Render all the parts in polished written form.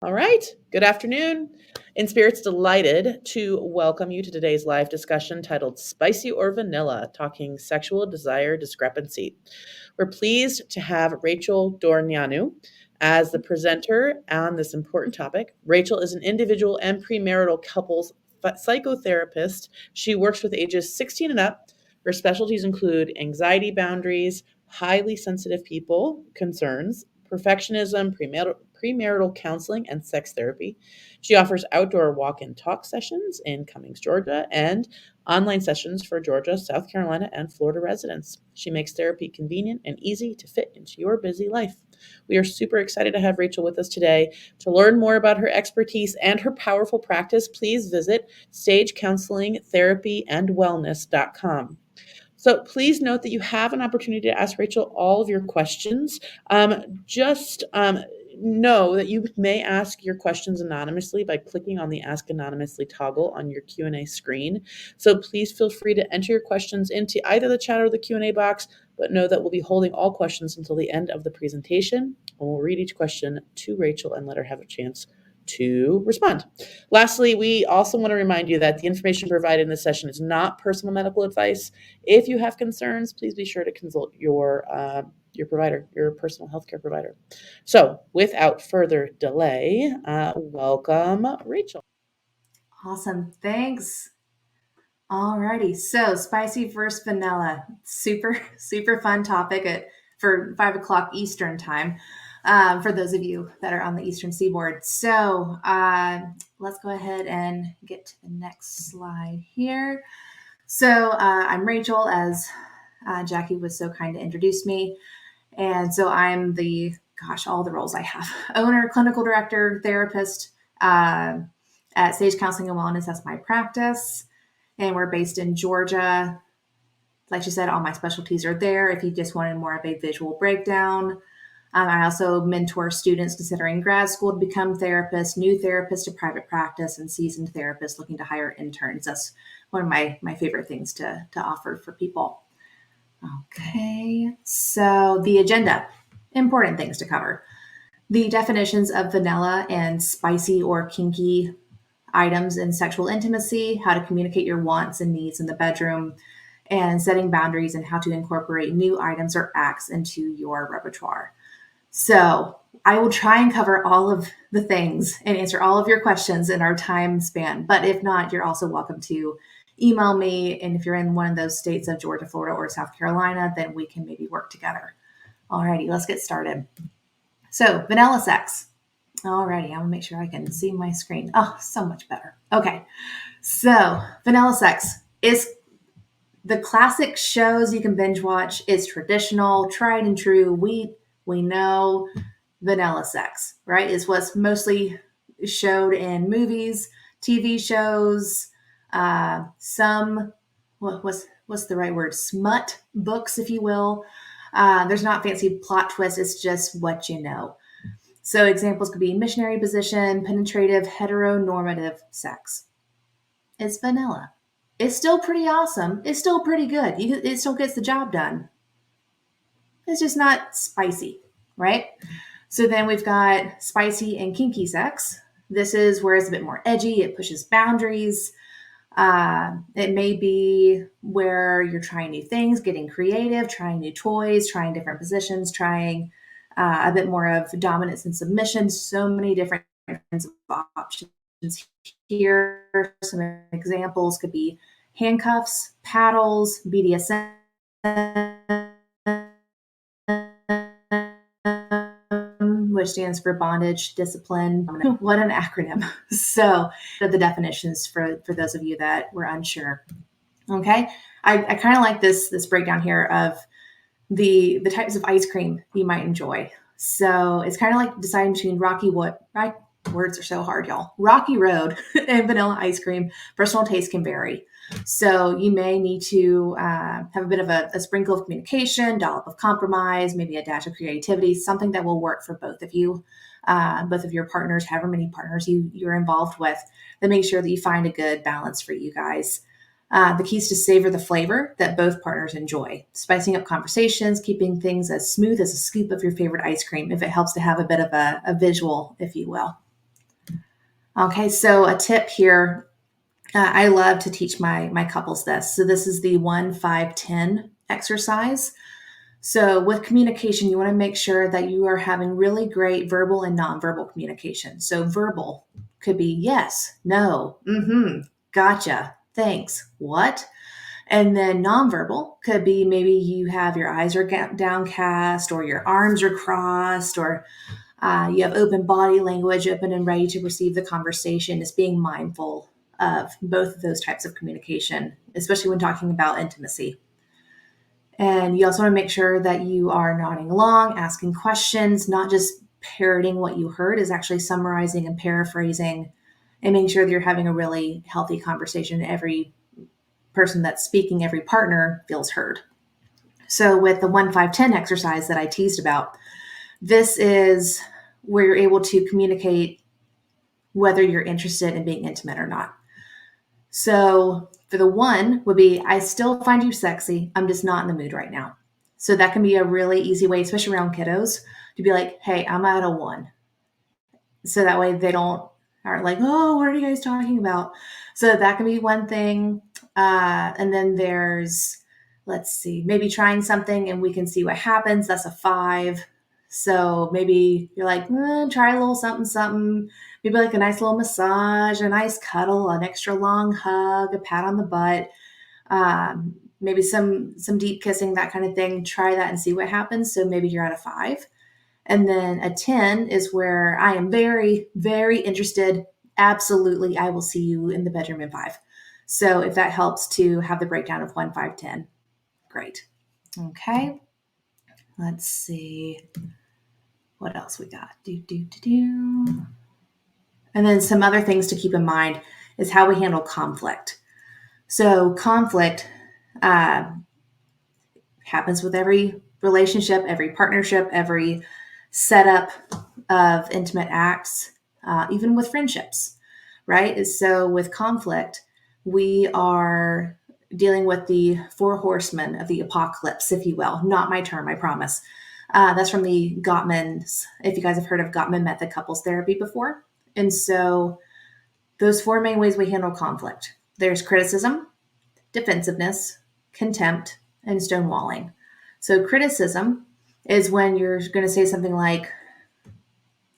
All right. Good afternoon. In Spirits, delighted to welcome you to today's live discussion titled Spicy or Vanilla, Talking Sexual Desire Discrepancy. We're pleased to have Rachel Dorneanu as the presenter on this important topic. Rachel is an individual and premarital couples psychotherapist. She works with ages 16 and up. Her specialties include anxiety boundaries, highly sensitive people concerns, perfectionism, premarital counseling, and sex therapy. She offers outdoor walk and talk sessions in Cummings, Georgia, and online sessions for Georgia, South Carolina, and Florida residents. She makes therapy convenient and easy to fit into your busy life. We are super excited to have Rachel with us today. To learn more about her expertise and her powerful practice, please visit stagecounselingtherapyandwellness.com. So please note that you have an opportunity to ask Rachel all of your questions. Just know that you may ask your questions anonymously by clicking on the Ask Anonymously toggle on your Q&A screen. So please feel free to enter your questions into either the chat or the Q&A box, but know that we'll be holding all questions until the end of the presentation, and we'll read each question to Rachel and let her have a chance to respond. Lastly, we also want to remind you that the information provided in this session is not personal medical advice. If you have concerns, please be sure to consult your provider, your personal healthcare provider. So without further delay, welcome, Rachel. Awesome. Thanks. Alrighty. So spicy versus vanilla. Super fun topic for 5 o'clock Eastern time. For those of you that are on the Eastern Seaboard. So let's go ahead and get to the next slide here. So I'm Rachel, as Jackie was so kind to introduce me. And so I'm all the roles I have. Owner, clinical director, therapist at Stage Counseling and Wellness. That's my practice. And we're based in Georgia. Like you said, all my specialties are there. If you just wanted more of a visual breakdown. I also mentor students considering grad school to become therapists, new therapists to private practice, and seasoned therapists looking to hire interns. That's one of my favorite things to offer for people. Okay, so the agenda, important things to cover. The definitions of vanilla and spicy or kinky items in sexual intimacy, how to communicate your wants and needs in the bedroom, and setting boundaries and how to incorporate new items or acts into your repertoire. So I will try and cover all of the things and answer all of your questions in our time span. But if not, you're also welcome to email me. And if you're in one of those states of Georgia, Florida, or South Carolina, then we can maybe work together. Alrighty, let's get started. So vanilla sex. Alrighty, I'm gonna make sure I can see my screen. Oh, so much better. Okay, so vanilla sex is the classic shows you can binge watch. It's traditional, tried and true. We know vanilla sex, right? Is what's mostly showed in movies, TV shows, what's the right word? Smut books, if you will. There's not fancy plot twists. It's just what you know. So examples could be missionary position, penetrative, heteronormative sex. It's vanilla. It's still pretty awesome. It's still pretty good. It still gets the job done. It's just not spicy, right? So then we've got spicy and kinky sex. This is where it's a bit more edgy. It pushes boundaries. It may be where you're trying new things, getting creative, trying new toys, trying different positions, trying a bit more of dominance and submission. So many different kinds of options here. Some examples could be handcuffs, paddles, BDSM, which stands for bondage, discipline. What an acronym. So the definitions for those of you that were unsure. Okay. I kind of like this breakdown here of the types of ice cream you might enjoy. So it's kind of like deciding between words are so hard, y'all. Rocky Road and vanilla ice cream. Personal taste can vary. So you may need to have a bit of a sprinkle of communication, dollop of compromise, maybe a dash of creativity, something that will work for both of you, both of your partners, however many partners you're involved with, then make sure that you find a good balance for you guys. The key is to savor the flavor that both partners enjoy, spicing up conversations, keeping things as smooth as a scoop of your favorite ice cream, if it helps to have a bit of a visual, if you will. Okay, so a tip here. I love to teach my couples this. So this is the 1-5-10 exercise. So with communication, you want to make sure that you are having really great verbal and nonverbal communication. So verbal could be yes, no, gotcha, thanks, what? And then nonverbal could be maybe you have your eyes are downcast, or your arms are crossed, or you have open body language, open and ready to receive the conversation. Is being mindful of both of those types of communication, especially when talking about intimacy. And you also want to make sure that you are nodding along, asking questions, not just parroting what you heard, is actually summarizing and paraphrasing, and making sure that you're having a really healthy conversation. Every person that's speaking, every partner feels heard. So with the 1-5-10 exercise that I teased about, this is where you're able to communicate whether you're interested in being intimate or not. So for the one would be, I still find you sexy. I'm just not in the mood right now. So that can be a really easy way, especially around kiddos, to be like, hey, I'm at a 1. So that way they don't aren't like, oh, what are you guys talking about? So that can be one thing. And then there's, let's see, maybe trying something and we can see what happens. That's a 5. So maybe you're like, try a little something, something. Maybe like a nice little massage, a nice cuddle, an extra long hug, a pat on the butt, maybe some deep kissing, that kind of thing. Try that and see what happens. So maybe you're at a 5. And then a 10 is where I am very, very interested. Absolutely, I will see you in the bedroom in 5. So if that helps to have the breakdown of 1-5-10, great. Okay, let's see what else we got. And then some other things to keep in mind is how we handle conflict. So conflict happens with every relationship, every partnership, every setup of intimate acts, even with friendships, right? So with conflict, we are dealing with the 4 horsemen of the apocalypse, if you will. Not my term, I promise. That's from the Gottman's, if you guys have heard of Gottman method couples therapy before. And so those 4 main ways we handle conflict. There's criticism, defensiveness, contempt, and stonewalling. So criticism is when you're going to say something like,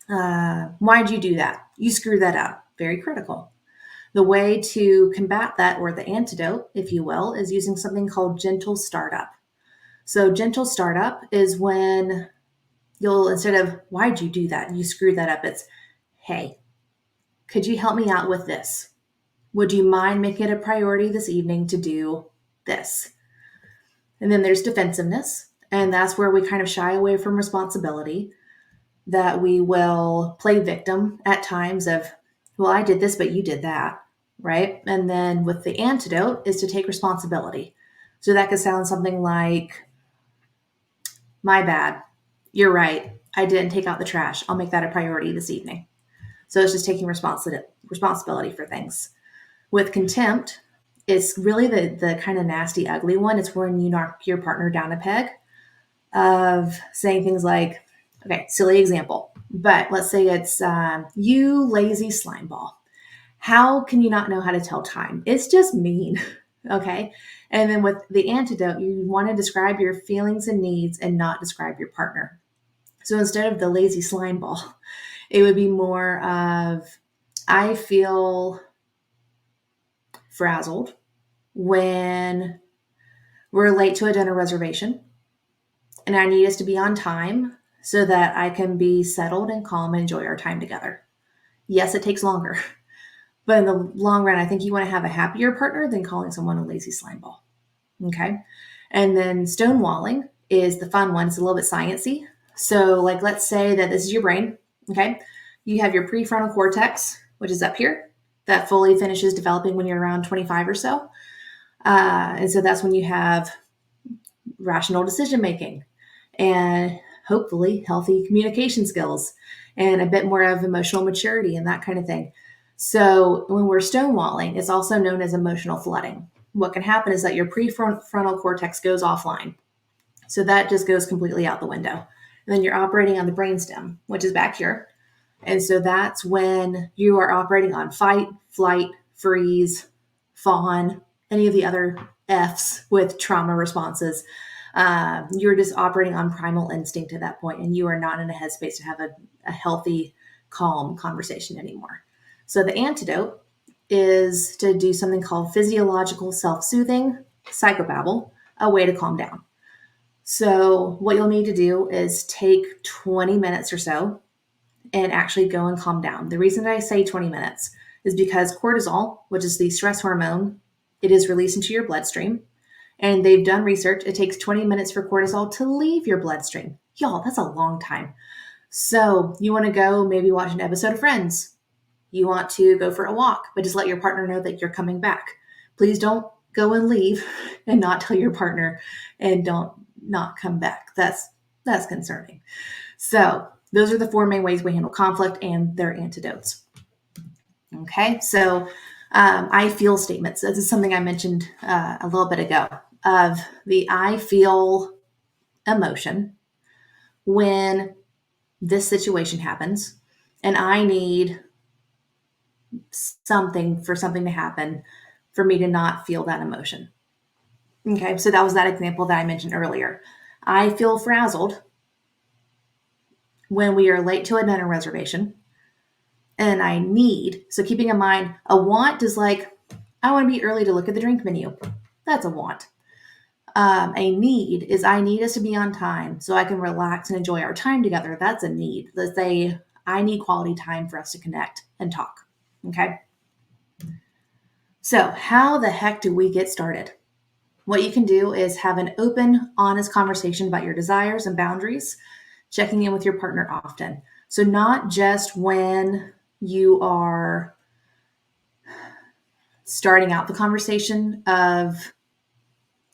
why'd you do that? You screwed that up. Very critical. The way to combat that, or the antidote, if you will, is using something called gentle startup. So gentle startup is when you'll, instead of, why'd you do that? You screwed that up. It's, hey, could you help me out with this? Would you mind making it a priority this evening to do this? And then there's defensiveness. And that's where we kind of shy away from responsibility, that we will play victim at times of, well, I did this, but you did that, right? And then with the antidote is to take responsibility. So that could sound something like, my bad. You're right. I didn't take out the trash. I'll make that a priority this evening. So it's just taking responsibility for things. With contempt, it's really the kind of nasty, ugly one. It's when you knock your partner down a peg, of saying things like, okay, silly example, but let's say it's, you lazy slime ball. How can you not know how to tell time? It's just mean. Okay. And then with the antidote, you want to describe your feelings and needs and not describe your partner. So instead of the lazy slime ball, it would be more of, I feel frazzled when we're late to a dinner reservation and I need us to be on time so that I can be settled and calm and enjoy our time together. Yes, it takes longer, but in the long run, I think you want to have a happier partner than calling someone a lazy slime ball. Okay. And then stonewalling is the fun one. It's a little bit sciencey. So like, let's say that this is your brain. Okay. You have your prefrontal cortex, which is up here, that fully finishes developing when you're around 25 or so. And so that's when you have rational decision making and hopefully healthy communication skills and a bit more of emotional maturity and that kind of thing. So when we're stonewalling, it's also known as emotional flooding. What can happen is that your prefrontal cortex goes offline. So that just goes completely out the window. And then you're operating on the brainstem, which is back here. And so that's when you are operating on fight, flight, freeze, fawn, any of the other F's with trauma responses. You're just operating on primal instinct at that point, and you are not in a headspace to have a healthy, calm conversation anymore. So the antidote is to do something called physiological self-soothing psychobabble, a way to calm down. So what you'll need to do is take 20 minutes or so and actually go and calm down. The reason that I say 20 minutes is because cortisol, which is the stress hormone, it is released into your bloodstream. And they've done research. It takes 20 minutes for cortisol to leave your bloodstream. Y'all, that's a long time. So you want to go maybe watch an episode of Friends. You want to go for a walk, but just let your partner know that you're coming back. Please don't go and leave and not tell your partner and don't not come back. That's concerning. So those are the 4 main ways we handle conflict and their antidotes. Okay, so I feel statements. This is something I mentioned a little bit ago of the I feel emotion when this situation happens and I need something to happen for me to not feel that emotion. Okay, so that was that example that I mentioned earlier. I feel frazzled when we are late to a dinner reservation and I need, so keeping in mind, a want is like, I want to be early to look at the drink menu. That's a want. A need is I need us to be on time so I can relax and enjoy our time together. That's a need. Let's say I need quality time for us to connect and talk. Okay. So how the heck do we get started? What you can do is have an open, honest conversation about your desires and boundaries, checking in with your partner often. So not just when you are starting out the conversation of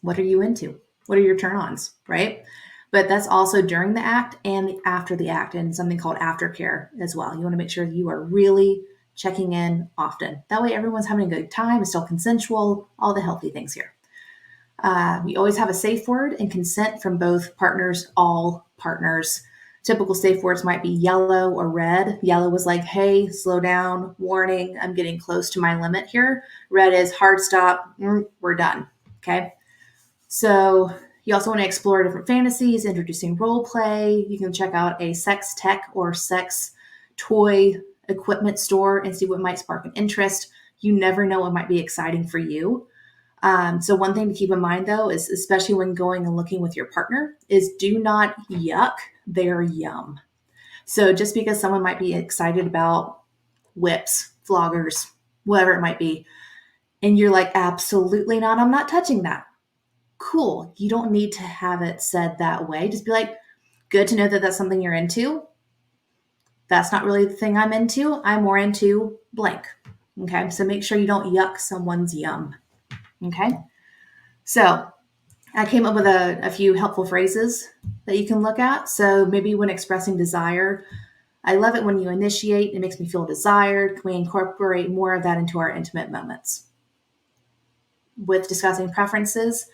what are you into? What are your turn-ons, right? But that's also during the act and after the act, and something called aftercare as well. You want to make sure you are really checking in often. That way everyone's having a good time, it's still consensual, all the healthy things here. We always have a safe word and consent from both partners, all partners. Typical safe words might be yellow or red. Yellow is like, hey, slow down, warning, I'm getting close to my limit here. Red is hard stop, we're done, okay? So you also want to explore different fantasies, introducing role play. You can check out a sex tech or sex toy equipment store and see what might spark an interest. You never know what might be exciting for you. So one thing to keep in mind, though, is especially when going and looking with your partner, is do not yuck their yum. So just because someone might be excited about whips, floggers, whatever it might be, and you're like, absolutely not, I'm not touching that. Cool. You don't need to have it said that way. Just be like, good to know that that's something you're into. That's not really the thing I'm into. I'm more into blank. Okay. So make sure you don't yuck someone's yum. Okay. So I came up with a few helpful phrases that you can look at. So maybe when expressing desire, I love it when you initiate. It makes me feel desired. Can we incorporate more of that into our intimate moments? With discussing preferences,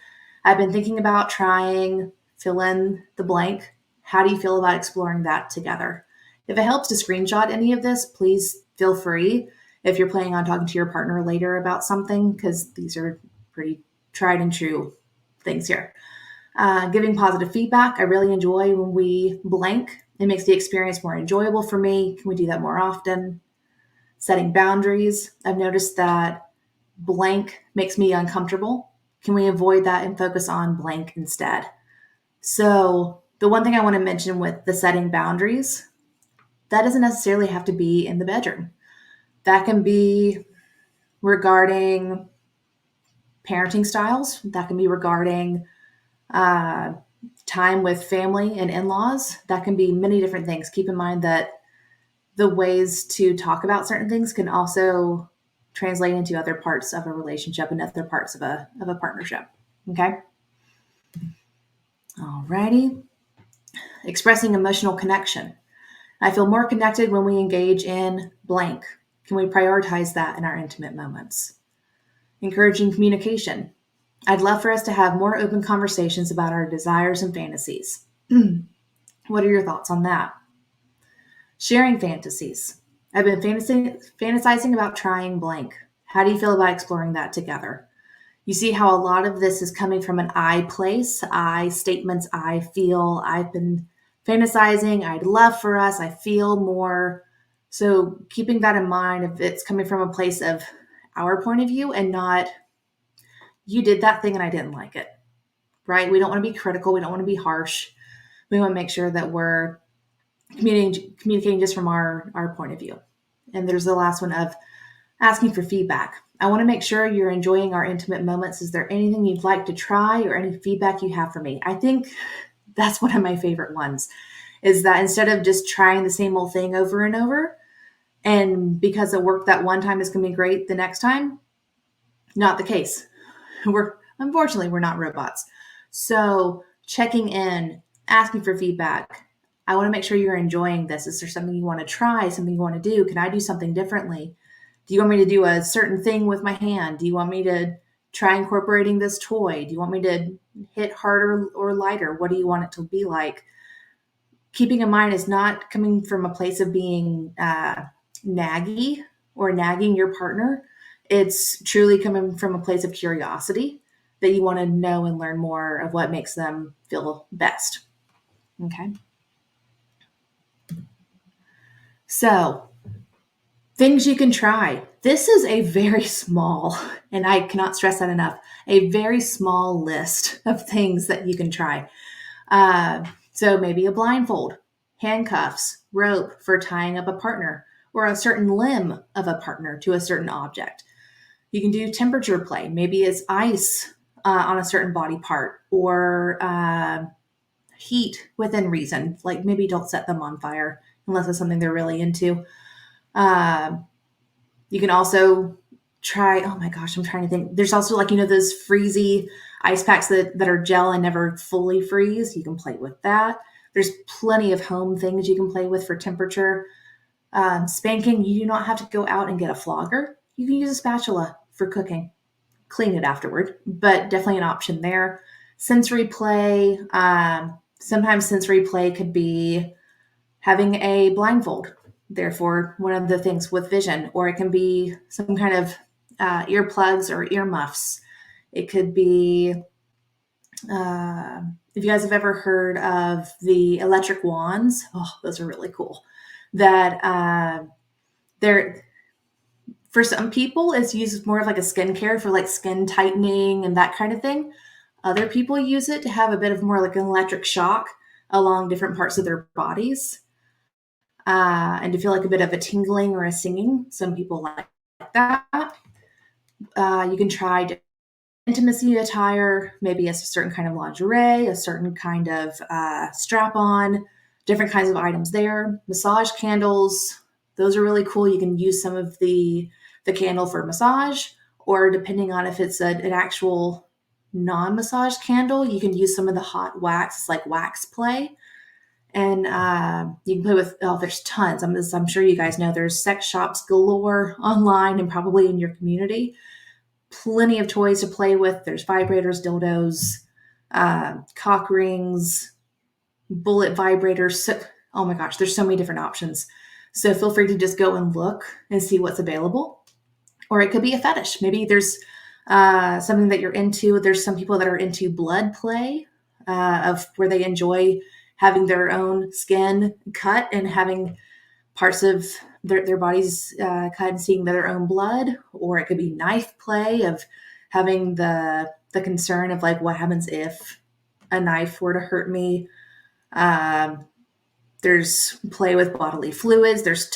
I've been thinking about trying fill in the blank. How do you feel about exploring that together? If it helps to screenshot any of this, please feel free if you're planning on talking to your partner later about something, because these are pretty tried and true things here. Giving positive feedback. I really enjoy when we blank. It makes the experience more enjoyable for me. Can we do that more often? Setting boundaries. I've noticed that blank makes me uncomfortable. Can we avoid that and focus on blank instead? So the one thing I want to mention with the setting boundaries, that doesn't necessarily have to be in the bedroom. That can be regarding parenting styles. That can be regarding time with family and in-laws. That can be many different things. Keep in mind that the ways to talk about certain things can also translate into other parts of a relationship and other parts of a partnership. Okay. Alrighty. Expressing emotional connection. I feel more connected when we engage in blank. Can we prioritize that in our intimate moments? Encouraging communication. I'd love for us to have more open conversations about our desires and fantasies. What are your thoughts on that? Sharing fantasies. I've been fantasizing about trying blank. How do you feel about exploring that together? You see how a lot of this is coming from an I place, I statements, I feel, I've been fantasizing, I'd love for us, I feel more. So keeping that in mind, if it's coming from a place of our point of view and not, you did that thing and I didn't like it, right? We don't want to be critical. We don't want to be harsh. We want to make sure that we're communicating just from our point of view. And there's the last one of asking for feedback. I want to make sure you're enjoying our intimate moments. Is there anything you'd like to try or any feedback you have for me? I think that's one of my favorite ones, is that instead of just trying the same old thing over and over, and because it worked that one time is going to be great the next time, not the case. Unfortunately, we're not robots. So checking in, asking for feedback. I want to make sure you're enjoying this. Is there something you want to try, something you want to do? Can I do something differently? Do you want me to do a certain thing with my hand? Do you want me to try incorporating this toy? Do you want me to hit harder or lighter? What do you want it to be like? Keeping in mind is not coming from a place of being naggy or nagging your partner. It's truly coming from a place of curiosity that you want to know and learn more of what makes them feel best. Okay. So, things you can try. This is a very small, and I cannot stress that enough, a very small list of things that you can try. So maybe a blindfold, handcuffs, rope for tying up a partner, or a certain limb of a partner to a certain object. You can do temperature play. Maybe it's ice on a certain body part, or heat within reason. Like maybe don't set them on fire unless it's something they're really into. You can also try, oh my gosh, I'm trying to think. There's also like, those freezy ice packs that are gel and never fully freeze. You can play with that. There's plenty of home things you can play with for temperature. Spanking, you do not have to go out and get a flogger. You can use a spatula for cooking. Clean it afterward, but definitely an option there. Sensory play. Sometimes sensory play could be having a blindfold. Therefore, one of the things with vision, or it can be some kind of earplugs or earmuffs. It could be, if you guys have ever heard of the electric wands, those are really cool. That they're, for some people, it's used more of like a skincare for like skin tightening and that kind of thing. Other people use it to have a bit of more like an electric shock along different parts of their bodies. And to feel like a bit of a tingling or a singing. Some people like that. You can try intimacy attire, maybe a certain kind of lingerie, a certain kind of strap-on, different kinds of items there. Massage candles, those are really cool. You can use some of the candle for massage, or depending on if it's an actual non-massage candle, you can use some of the hot wax. It's like wax play. And you can play with, there's tons. I'm sure you guys know there's sex shops galore online and probably in your community. Plenty of toys to play with. There's vibrators, dildos, cock rings, bullet vibrators. So, oh my gosh, there's so many different options. So feel free to just go and look and see what's available. Or it could be a fetish. Maybe there's something that you're into. There's some people that are into blood play, of where they enjoy having their own skin cut and having parts of their bodies cut and seeing their own blood. Or it could be knife play of having the concern of like, what happens if a knife were to hurt me? There's play with bodily fluids. There's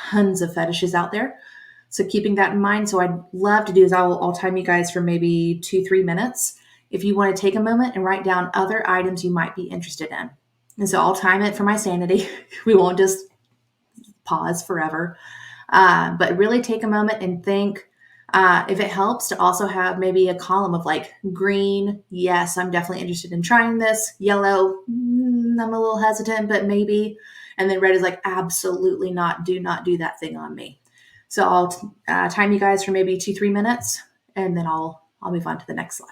tons of fetishes out there. So keeping that in mind. So I'd love to do is I'll time you guys for maybe 2-3 minutes. If you want to take a moment and write down other items you might be interested in. And so I'll time it for my sanity. We won't just pause forever, but really take a moment and think. If it helps to also have maybe a column of like green, yes, I'm definitely interested in trying this. Yellow, I'm a little hesitant, but maybe. And then red is like, absolutely not. Do not do that thing on me. So I'll time you guys for maybe 2-3 minutes, and then I'll move on to the next slide.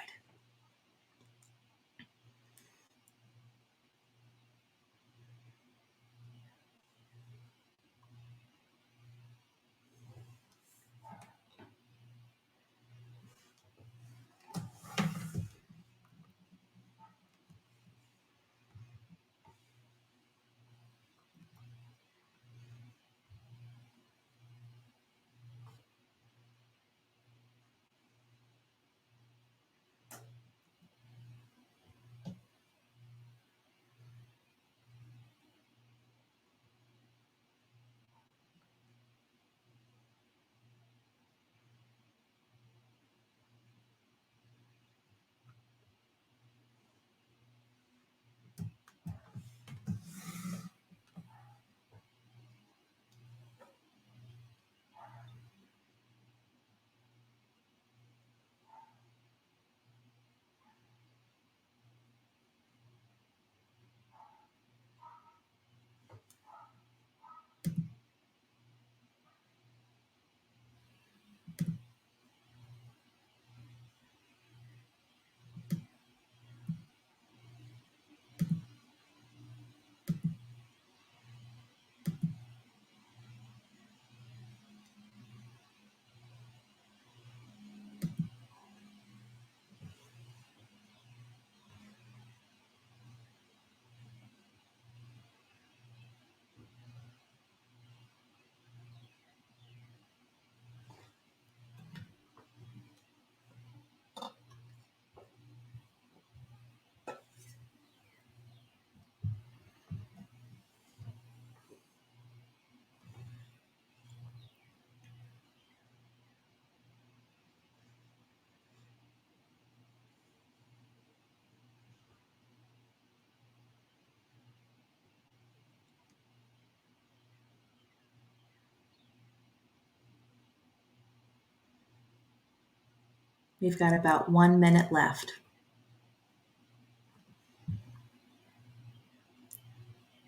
We've got about 1 minute left.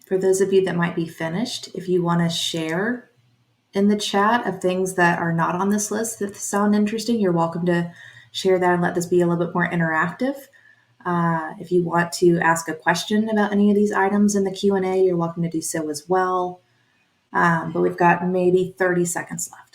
For those of you that might be finished, if you want to share in the chat of things that are not on this list that sound interesting, you're welcome to share that and let this be a little bit more interactive. If you want to ask a question about any of these items in the Q&A, you're welcome to do so as well. But we've got maybe 30 seconds left.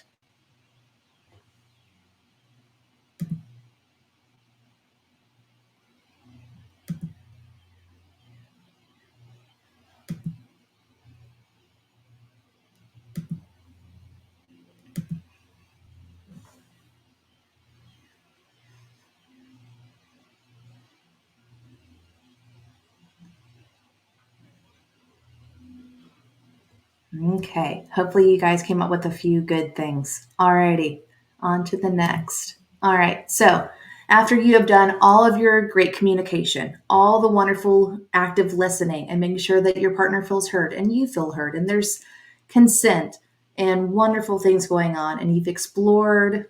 Okay, hopefully you guys came up with a few good things. Alrighty, on to the next. All right, so after you have done all of your great communication, all the wonderful active listening, and making sure that your partner feels heard and you feel heard, and there's consent and wonderful things going on, and you've explored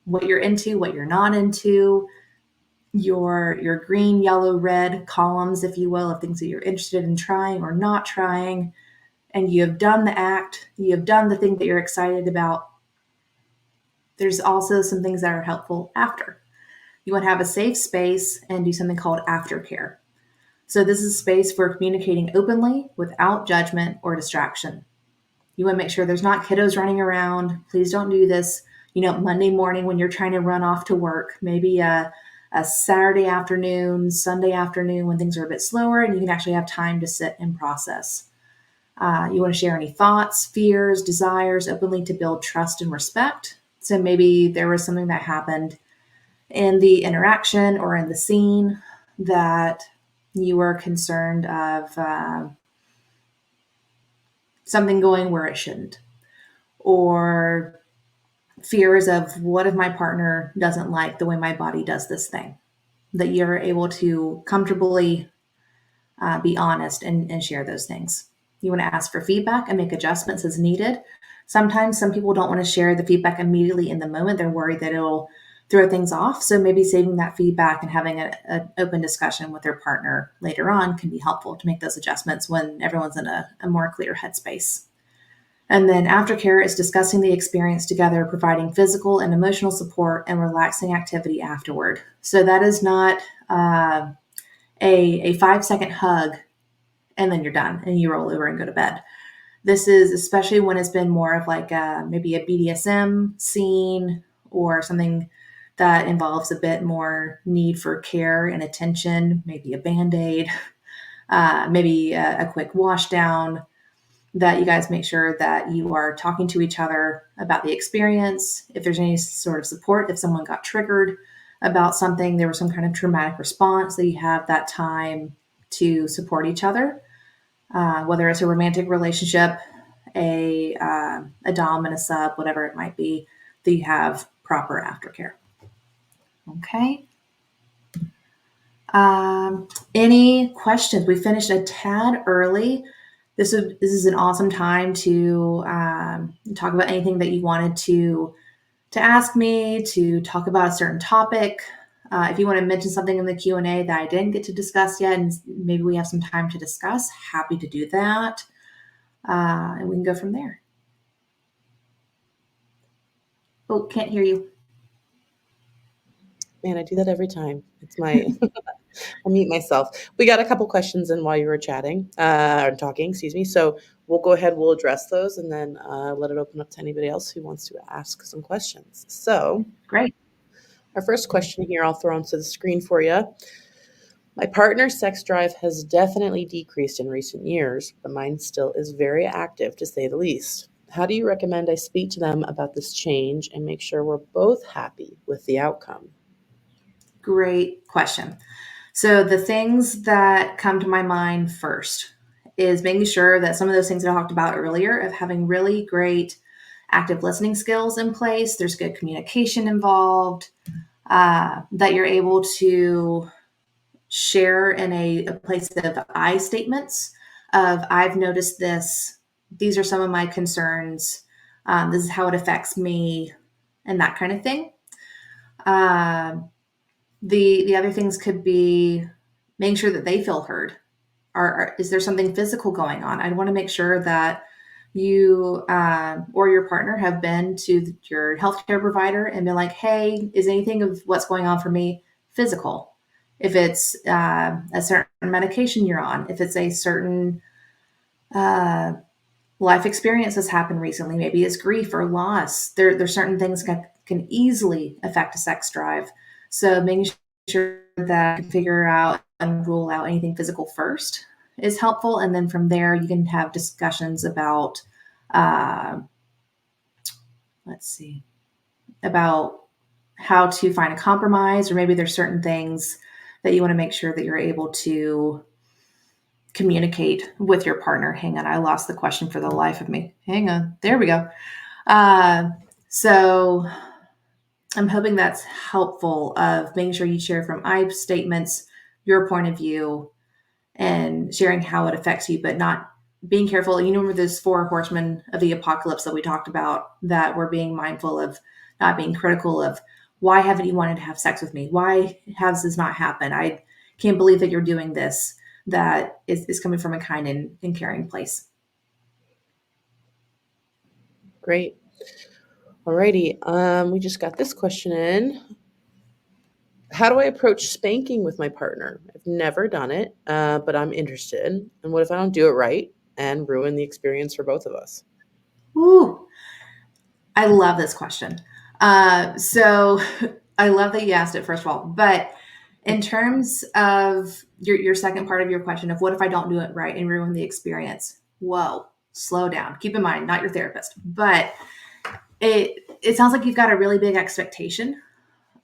what you're into, what you're not into, your green, yellow, red columns, if you will, of things that you're interested in trying or not trying, and you have done the act, you have done the thing that you're excited about. There's also some things that are helpful after. You want to have a safe space and do something called aftercare. So this is a space for communicating openly without judgment or distraction. You want to make sure there's not kiddos running around. Please don't do this, Monday morning when you're trying to run off to work. Maybe a Saturday afternoon, Sunday afternoon when things are a bit slower and you can actually have time to sit and process. You want to share any thoughts, fears, desires openly to build trust and respect. So maybe there was something that happened in the interaction or in the scene that you were concerned of something going where it shouldn't, or fears of what if my partner doesn't like the way my body does this thing, that you're able to comfortably be honest and share those things. You want to ask for feedback and make adjustments as needed. Sometimes some people don't want to share the feedback immediately in the moment. They're worried that it'll throw things off. So maybe saving that feedback and having an open discussion with their partner later on can be helpful to make those adjustments when everyone's in a more clear headspace. And then aftercare is discussing the experience together, providing physical and emotional support and relaxing activity afterward. So that is not a 5-second hug and then you're done and you roll over and go to bed. This is especially when it's been more of like maybe a BDSM scene or something that involves a bit more need for care and attention, maybe a Band-Aid, maybe a quick wash down, that you guys make sure that you are talking to each other about the experience. If there's any sort of support, if someone got triggered about something, there was some kind of traumatic response, that you have that time to support each other. Whether it's a romantic relationship, a dom and a sub, whatever it might be, that you have proper aftercare. Okay. Any questions? We finished a tad early. This is an awesome time to talk about anything that you wanted to ask me, to talk about a certain topic. If you want to mention something in the Q&A that I didn't get to discuss yet, and maybe we have some time to discuss, happy to do that. And we can go from there. Oh, can't hear you. Man, I do that every time. It's my I mute myself. We got a couple questions in while you were chatting or talking, excuse me. So we'll go ahead, we'll address those, and then let it open up to anybody else who wants to ask some questions. So Great. Our first question here, I'll throw onto the screen for you. My partner's sex drive has definitely decreased in recent years, but mine still is very active, to say the least. How do you recommend I speak to them about this change and make sure we're both happy with the outcome? Great question. So the things that come to my mind first is making sure that some of those things I talked about earlier, of having really great active listening skills in place, there's good communication involved, that you're able to share in a place of I statements of, I've noticed this, these are some of my concerns, this is how it affects me, and that kind of thing. Um, the other things could be making sure that they feel heard. Is there something physical going on? I want to make sure that you or your partner have been to your healthcare provider and been like, hey, is anything of what's going on for me physical? If it's a certain medication you're on, if it's a certain uh, life experience that's happened recently, maybe it's grief or loss. There's certain things that can easily affect a sex drive. So making sure that you can figure out and rule out anything physical first is helpful. And then from there, you can have discussions about, uh, let's see, about how to find a compromise, or maybe there's certain things that you want to make sure that you're able to communicate with your partner. Hang on, I lost the question for the life of me. Hang on, there we go. Uh, so I'm hoping that's helpful of making sure you share from I statements, your point of view, and sharing how it affects you, but not being careful. You know, those four horsemen of the apocalypse that we talked about, that we're being mindful of not being critical of why haven't you wanted to have sex with me? Why has this not happened? I can't believe that you're doing this. That is coming from a kind and caring place. Great. Alrighty. We just got this question in. How do I approach spanking with my partner? I've never done it, but I'm interested. And what if I don't do it right and ruin the experience for both of us? Ooh, I love this question. So I love that you asked it, first of all. But in terms of your second part of your question of what if I don't do it right and ruin the experience? Whoa, slow down. Keep in mind, not your therapist, but it sounds like you've got a really big expectation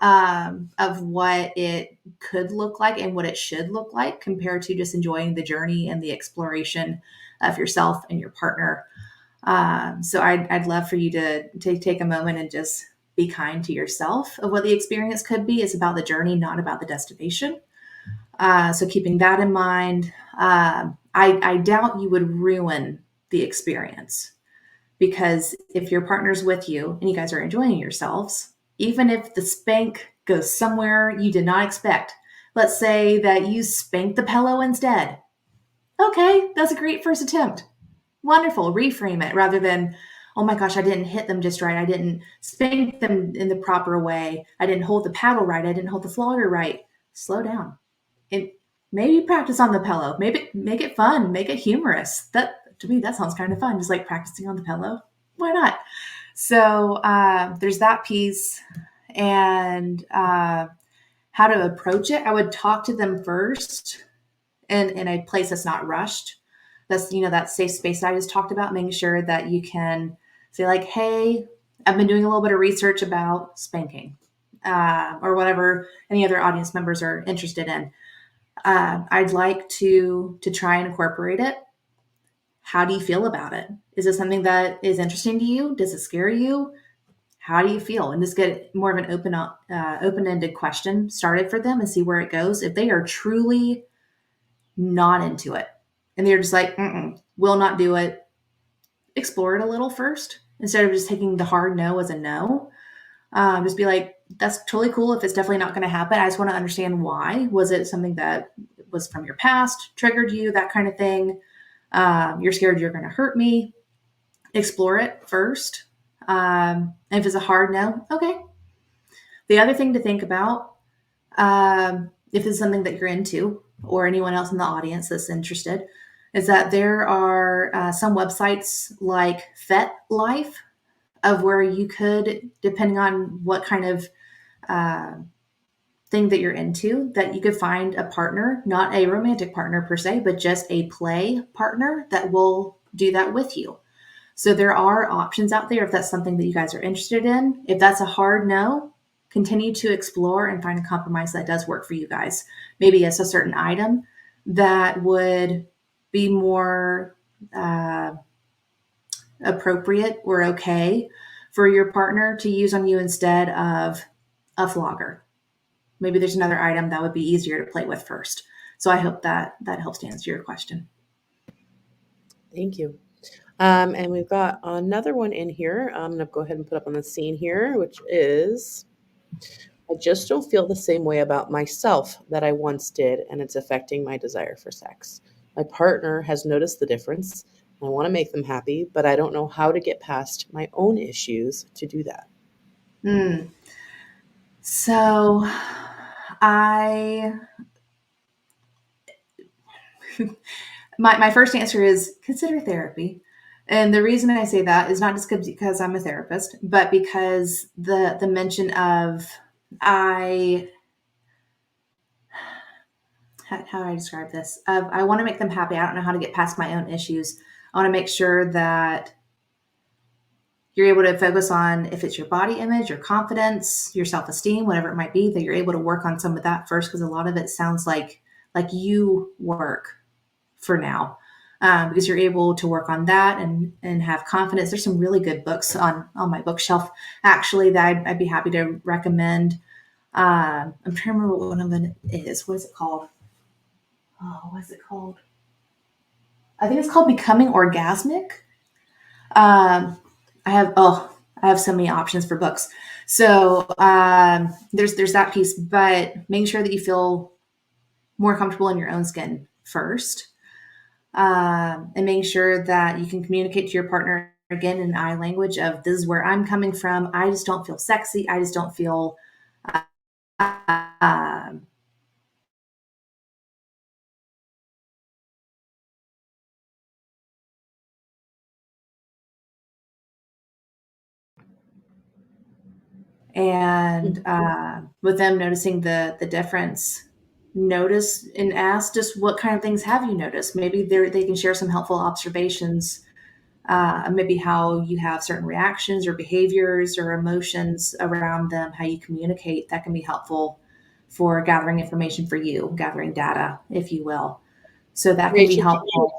of what it could look like and what it should look like compared to just enjoying the journey and the exploration of yourself and your partner. So I'd love for you to take a moment and just be kind to yourself of what the experience could be. It's about the journey, not about the destination. So keeping that in mind, I doubt you would ruin the experience, because if your partner's with you and you guys are enjoying yourselves, even if the spank goes somewhere you did not expect, let's say that you spank the pillow instead. Okay, that's a great first attempt. Wonderful. Reframe it rather than, oh my gosh, I didn't hit them just right. I didn't spank them in the proper way. I didn't hold the paddle right. I didn't hold the flogger right. Slow down. And maybe practice on the pillow. Maybe make it fun. Make it humorous. That, to me, that sounds kind of fun. Just like practicing on the pillow. Why not? So there's that piece. And how to approach it. I would talk to them first in a place that's not rushed. That's, that safe space that I just talked about, making sure that you can say like, hey, I've been doing a little bit of research about spanking, or whatever any other audience members are interested in. I'd like to try and incorporate it. How do you feel about it? Is it something that is interesting to you? Does it scare you? How do you feel? And just get more of an open-ended question started for them and see where it goes. If they are truly not into it and they're just like, will not do it, explore it a little first instead of just taking the hard no as a no. Just be like, that's totally cool if it's definitely not going to happen. I just want to understand why. Was it something that was from your past, triggered you, that kind of thing? You're scared you're going to hurt me. Explore it first. And if it's a hard no, okay. The other thing to think about, if it's something that you're into or anyone else in the audience that's interested, is that there are some websites like FetLife, of where you could, depending on what kind of uh, thing that you're into, that you could find a partner, not a romantic partner per se, but just a play partner that will do that with you. So there are options out there if that's something that you guys are interested in. If that's a hard no, continue to explore and find a compromise that does work for you guys. Maybe it's a certain item that would be more appropriate or okay for your partner to use on you instead of a flogger. Maybe there's another item that would be easier to play with first. So I hope that helps to answer your question. Thank you. And we've got another one in here. I'm going to go ahead and put up on the scene here, which is, I just don't feel the same way about myself that I once did, and it's affecting my desire for sex. My partner has noticed the difference. I want to make them happy, but I don't know how to get past my own issues to do that. Mm. So I my first answer is consider therapy. And the reason I say that is not just because I'm a therapist, but because the mention of I how do I describe this? Of I want to make them happy. I don't know how to get past my own issues. I want to make sure that you're able to focus on if it's your body image, your confidence, your self-esteem, whatever it might be, that you're able to work on some of that first because a lot of it sounds like you work for now. Because you're able to work on that and have confidence. There's some really good books on my bookshelf actually that I'd be happy to recommend. I'm trying to remember what one of them is. What is it called? Oh, what is it called? I think it's called Becoming Orgasmic. Um, I have so many options for books. So there's that piece, but making sure that you feel more comfortable in your own skin first, and making sure that you can communicate to your partner again in I language of this is where I'm coming from. I just don't feel sexy. I just don't feel. Uh, and with them noticing the difference, notice and ask just what kind of things have you noticed. Maybe they can share some helpful observations, maybe how you have certain reactions or behaviors or emotions around them, how you communicate. That can be helpful for gathering information for you, gathering data, if you will. So that can be Rachel, helpful.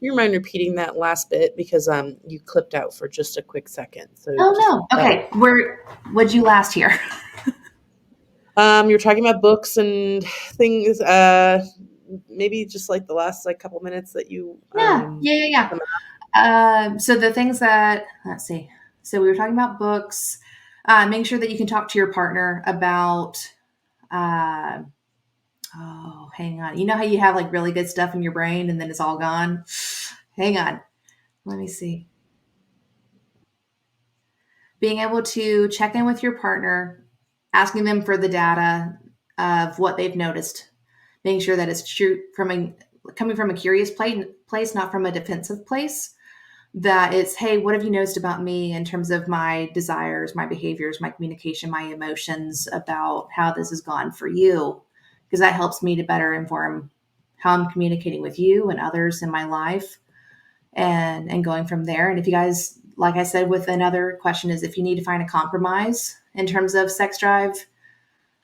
do you mind repeating that last bit because you clipped out for just a quick second. So just Oh no. Okay. Where would you last hear? you're talking about books and things. Maybe just like the last like couple minutes that you Yeah. Yeah. Yeah. So the things that let's see. So we were talking about books. Making sure that you can talk to your partner about. Uh, oh, hang on. You know how you have like really good stuff in your brain and then it's all gone. Hang on. Let me see. Being able to check in with your partner, asking them for the data of what they've noticed, making sure that it's true coming from a curious place, not from a defensive place. That it's, hey, what have you noticed about me in terms of my desires, my behaviors, my communication, my emotions about how this has gone for you? Because that helps me to better inform how I'm communicating with you and others in my life and going from there. And if you guys, like I said, with another question is if you need to find a compromise in terms of sex drive,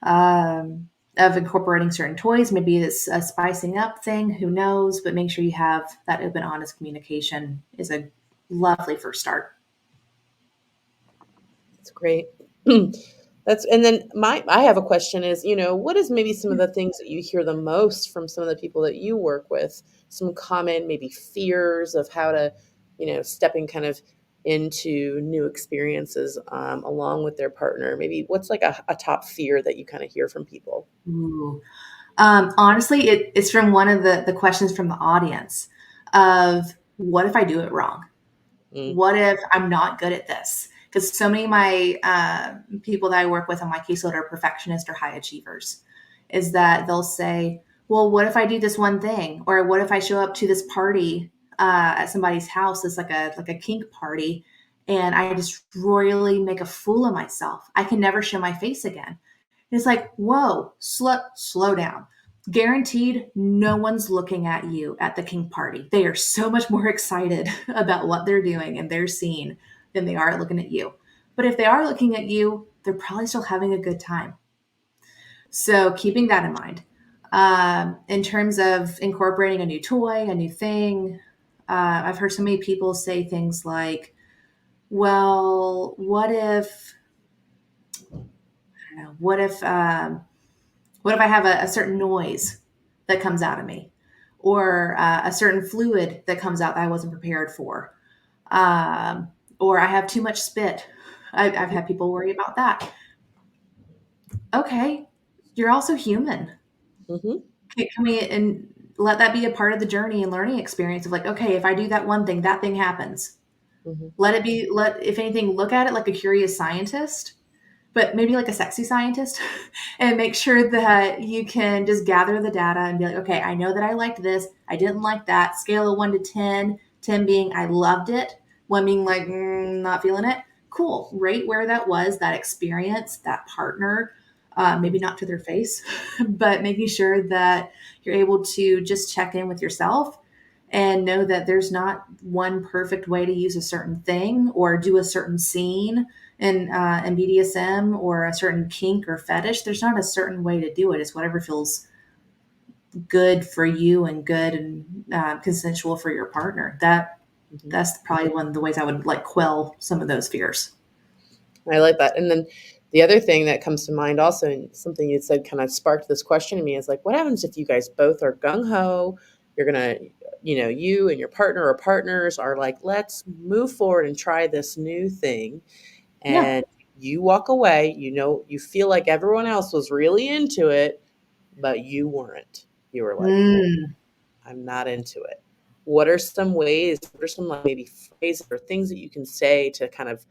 of incorporating certain toys, maybe it's a spicing up thing, who knows, but make sure you have that open, honest communication is a lovely first start. That's great. That's and then my I have a question is, what is maybe some of the things that you hear the most from some of the people that you work with? Some common maybe fears of how to, stepping kind of into new experiences along with their partner. Maybe what's like a top fear that you kind of hear from people? Ooh. Honestly, it's from one of the questions from the audience of what if I do it wrong? Mm. What if I'm not good at this? Because so many of my people that I work with on my caseload are perfectionists or high achievers. Is that they'll say, well, what if I do this one thing? Or what if I show up to this party at somebody's house? It's like a kink party. And I just royally make a fool of myself. I can never show my face again. It's like, whoa, slow down. Guaranteed, no one's looking at you at the king party. They are so much more excited about what they're doing and their scene than they are looking at you. But if they are looking at you, they're probably still having a good time. So keeping that in mind. In terms of incorporating a new toy, a new thing, I've heard so many people say things like, well, I don't know, what if I have a certain noise that comes out of me or a certain fluid that comes out that I wasn't prepared for? Or I have too much spit. I've had people worry about that. okay, you're also human. Mm-hmm. Can we and let that be a part of the journey and learning experience of like, okay, if I do that one thing, that thing happens. Mm-hmm. Let it be, let, if anything, look at it like a curious scientist, but maybe like a sexy scientist, and make sure that you can just gather the data and be like, okay, I know that I liked this. I didn't like that. Scale of 1 to 10, 10 being I loved it, one being like, not feeling it. Cool. Rate where that was, that experience, that partner, maybe not to their face, but making sure that you're able to just check in with yourself and know that there's not one perfect way to use a certain thing or do a certain scene in BDSM or a certain kink or fetish. There's not a certain way to do it. It's whatever feels good for you and good and consensual for your partner. Mm-hmm. That's probably one of the ways I would like quell some of those fears. I like that. And then the other thing that comes to mind also, and something you said kind of sparked this question in me, is like, what happens if you guys both are gung ho? You're going to, you and your partner or partners are like, let's move forward and try this new thing. Yeah. And you walk away, you feel like everyone else was really into it, but you weren't. You were like, Mm, I'm not into it. What are some ways, what are some like maybe phrases or things that you can say to kind of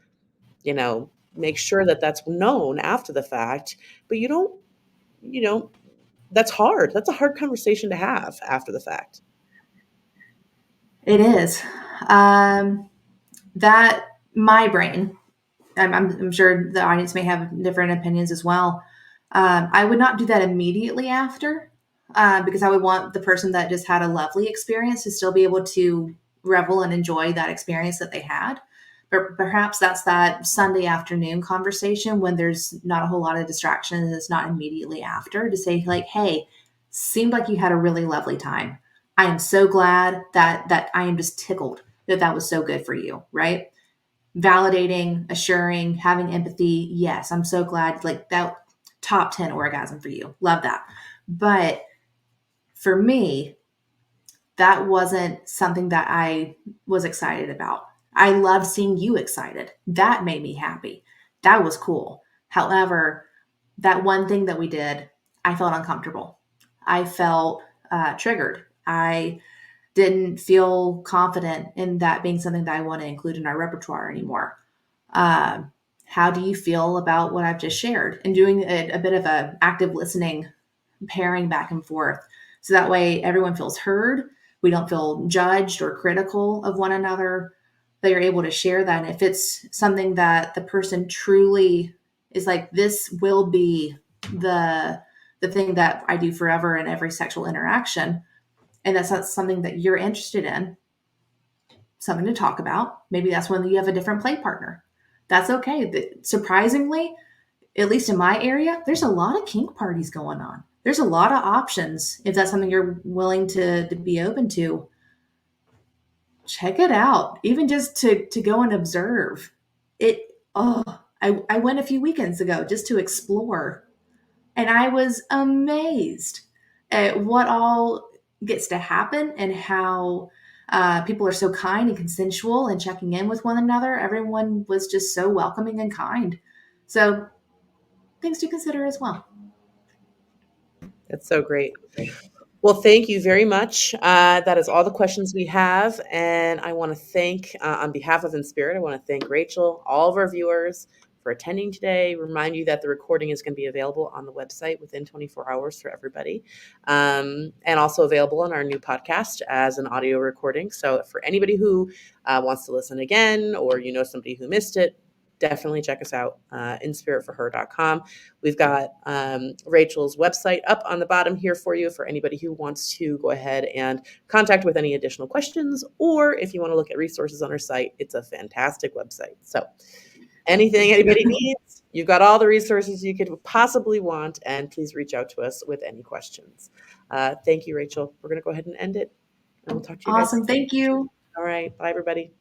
make sure that that's known after the fact, but you know, that's hard. That's a hard conversation to have after the fact. it is. Um, that my brain, I'm sure the audience may have different opinions as well. I would not do that immediately after, because I would want the person that just had a lovely experience to still be able to revel and enjoy that experience that they had. But perhaps that's that Sunday afternoon conversation when there's not a whole lot of distraction and it's not immediately after to say like, "Hey, seemed like you had a really lovely time. I am so glad that I am just tickled that that was so good for you." Right? Validating, assuring, having empathy. Yes, I'm so glad. Like that top 10 orgasm for you. Love that. But for me, that wasn't something that I was excited about. I loved seeing you excited. That made me happy. That was cool. However, that one thing that we did, I felt uncomfortable. I felt triggered. I didn't feel confident in that being something that I want to include in our repertoire anymore. Um, how do you feel about what I've just shared? And doing a bit of a active listening, pairing back and forth. So that way everyone feels heard. We don't feel judged or critical of one another. They are able to share that. And if it's something that the person truly is like, this will be the the thing that I do forever in every sexual interaction, and that's not something that you're interested in, something to talk about. Maybe that's when you have a different play partner. That's okay. Surprisingly, at least in my area, there's a lot of kink parties going on. There's a lot of options. If that's something you're willing to be open to, check it out. Even just to go and observe. It oh, I went a few weekends ago just to explore. And I was amazed at what all gets to happen and how people are so kind and consensual and checking in with one another. Everyone was just so welcoming and kind. So, things to consider as well. That's so great. Well, thank you very much. That is all the questions we have. And I want to thank, on behalf of InSpirit, I want to thank Rachel, all of our viewers for attending today. Remind you that the recording is going to be available on the website within 24 hours for everybody, and also available on our new podcast as an audio recording. So for anybody who wants to listen again, or somebody who missed it, definitely check us out, inspiritforher.com. We've got Rachel's website up on the bottom here for you for anybody who wants to go ahead and contact with any additional questions, or if you want to look at resources on her site. It's a fantastic website. So anything anybody needs, you've got all the resources you could possibly want, and please reach out to us with any questions. Thank you, Rachel. We're going to go ahead and end it, and we'll talk to you guys Awesome. next time. Thank you. All right. Bye, everybody.